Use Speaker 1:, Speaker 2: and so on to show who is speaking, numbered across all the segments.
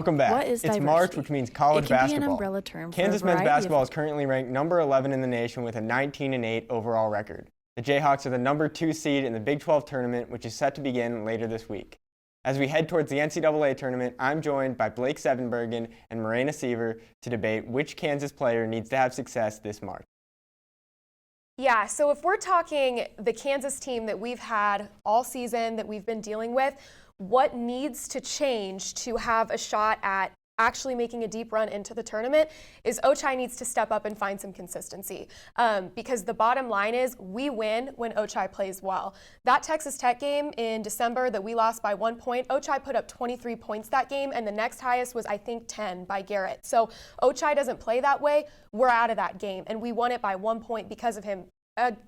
Speaker 1: Welcome back.
Speaker 2: What is
Speaker 1: It's
Speaker 2: diversity?
Speaker 1: March, which means college
Speaker 2: It can
Speaker 1: basketball.
Speaker 2: be an umbrella term for a
Speaker 1: Kansas men's
Speaker 2: variety of-
Speaker 1: basketball is currently ranked number 11 in the nation with a 19-8 overall record. The Jayhawks are the number 2 seed in the Big 12 tournament, which is set to begin later this week. As we head towards the NCAA tournament, I'm joined by Blake Sevenbergen and Marena Sever to debate which Kansas player needs to have success this March.
Speaker 3: Yeah, so if we're talking the Kansas team that we've had all season, that we've been dealing with, what needs to change to have a shot at actually making a deep run into the tournament is Ochai needs to step up and find some consistency. Because the bottom line is we win when Ochai plays well. That Texas Tech game in December that we lost by 1 point, Ochai put up 23 points that game, and the next highest was, I think, 10 by Garrett. So Ochai doesn't play that way. We're out of that game, and we won it by 1 point because of him.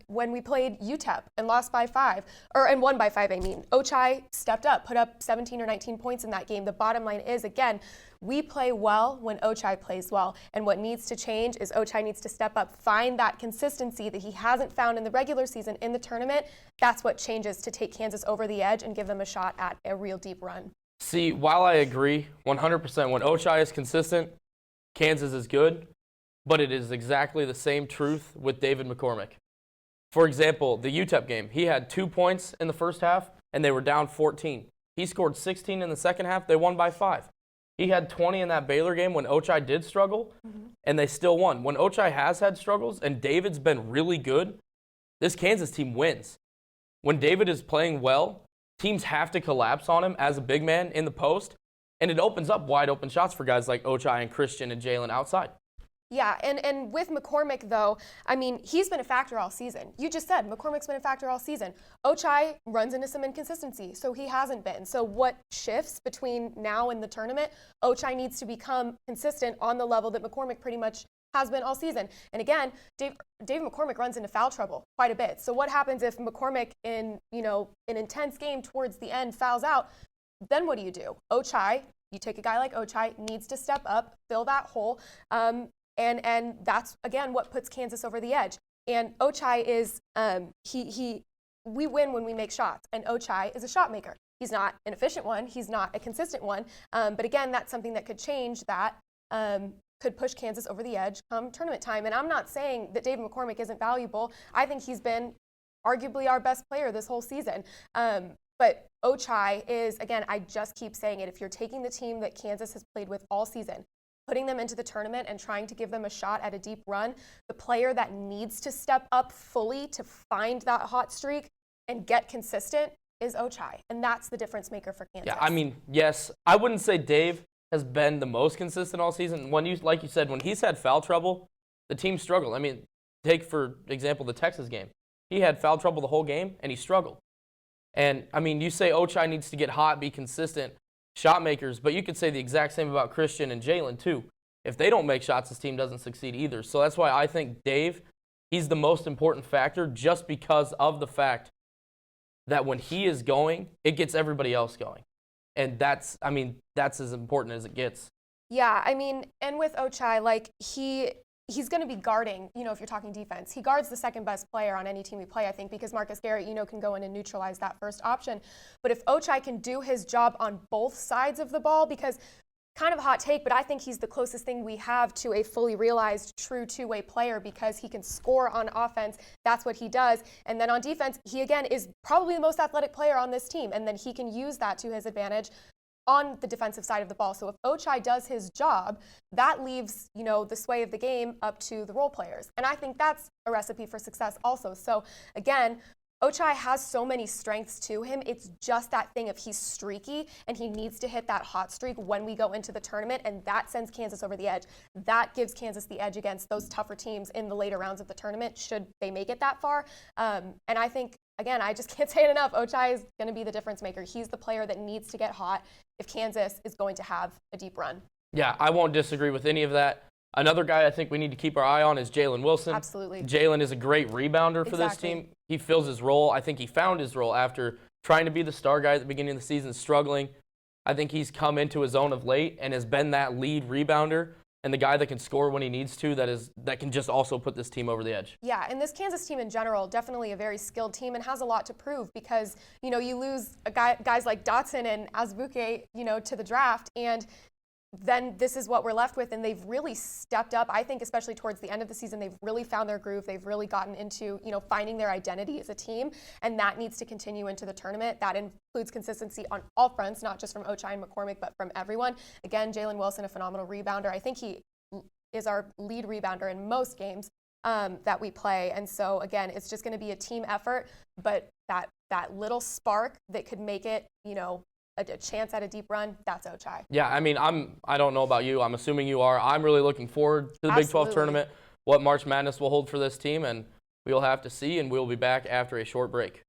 Speaker 3: When we played UTEP and lost by 5, and won by 5, I mean. Ochai stepped up, put up 17 or 19 points in that game. The bottom line is, again, we play well when Ochai plays well. And what needs to change is Ochai needs to step up, find that consistency that he hasn't found in the regular season in the tournament. That's what changes to take Kansas over the edge and give them a shot at a real deep run.
Speaker 4: See, while I agree 100% when Ochai is consistent, Kansas is good, but it is exactly the same truth with David McCormick. For example, the UTEP game, he had 2 points in the first half, and they were down 14. He scored 16 in the second half. They won by 5. He had 20 in that Baylor game when Ochai did struggle, and they still won. When Ochai has had struggles and David's been really good, this Kansas team wins. When David is playing well, teams have to collapse on him as a big man in the post, and it opens up wide open shots for guys like Ochai and Christian and Jalen outside.
Speaker 3: Yeah, and with McCormick, though, I mean, he's been a factor all season. You just said McCormick's been a factor all season. Ochai runs into some inconsistency, so he hasn't been. So what shifts between now and the tournament? Ochai needs to become consistent on the level that McCormick pretty much has been all season. And again, David McCormick runs into foul trouble quite a bit. So what happens if McCormick in, an intense game towards the end fouls out? Then what do? Ochai, you take a guy like Ochai, needs to step up, fill that hole. And that's, again, what puts Kansas over the edge. And Ochai is, we win when we make shots. And Ochai is a shot maker. He's not an efficient one. He's not a consistent one. But again, that's something that could change that, could push Kansas over the edge come tournament time. And I'm not saying that David McCormick isn't valuable. I think he's been arguably our best player this whole season. But Ochai is, again, I just keep saying it, if you're taking the team that Kansas has played with all season, putting them into the tournament and trying to give them a shot at a deep run, the player that needs to step up fully to find that hot streak and get consistent is Ochai. And that's the difference maker for Kansas.
Speaker 4: Yeah, I mean, yes, I wouldn't say Dave has been the most consistent all season. Like you said, when he's had foul trouble, the team struggled. I mean, take, for example, the Texas game. He had foul trouble the whole game, and he struggled. And, I mean, you say Ochai needs to get hot, be consistent, shot makers, but you could say the exact same about Christian and Jalen too. If they don't make shots, this team doesn't succeed either. So that's why I think Dave, he's the most important factor just because of the fact that when he is going, it gets everybody else going. And that's as important as it gets.
Speaker 3: Yeah, I mean, and with Ochai, like he's going to be guarding, if you're talking defense. He guards the second best player on any team we play, I think, because Marcus Garrett, can go in and neutralize that first option. But if Ochai can do his job on both sides of the ball, because kind of a hot take, but I think he's the closest thing we have to a fully realized true two-way player because he can score on offense. That's what he does. And then on defense, he, again, is probably the most athletic player on this team. And then he can use that to his advantage on the defensive side of the ball. So if Ochai does his job, that leaves, the sway of the game up to the role players. And I think that's a recipe for success also. So again, Ochai has so many strengths to him. It's just that thing of he's streaky and he needs to hit that hot streak when we go into the tournament, and that sends Kansas over the edge. That gives Kansas the edge against those tougher teams in the later rounds of the tournament should they make it that far. And I think, again, I just can't say it enough. Ochai is going to be the difference maker. He's the player that needs to get hot if Kansas is going to have a deep run.
Speaker 4: Yeah, I won't disagree with any of that. Another guy I think we need to keep our eye on is Jalen Wilson.
Speaker 3: Absolutely.
Speaker 4: Jalen is a great rebounder for this team. He fills his role. I think he found his role after trying to be the star guy at the beginning of the season, struggling. I think he's come into his own of late and has been that lead rebounder and the guy that can score when he needs to, that can just also put this team over the edge.
Speaker 3: Yeah, and this Kansas team in general, definitely a very skilled team and has a lot to prove because, you lose guys like Dotson and Azubuike, to the draft, and then this is what we're left with. And they've really stepped up. I think especially towards the end of the season, they've really found their groove. They've really gotten into, finding their identity as a team. And that needs to continue into the tournament. That includes consistency on all fronts, not just from Ochai and McCormick, but from everyone. Again, Jalen Wilson, a phenomenal rebounder. I think he is our lead rebounder in most games that we play. And so, again, it's just going to be a team effort. But that little spark that could make it, a chance at a deep run, that's Ochai.
Speaker 4: Yeah, I mean, I don't know about you. I'm assuming you are. I'm really looking forward to the Big 12 tournament, what March Madness will hold for this team, and we'll have to see, and we'll be back after a short break.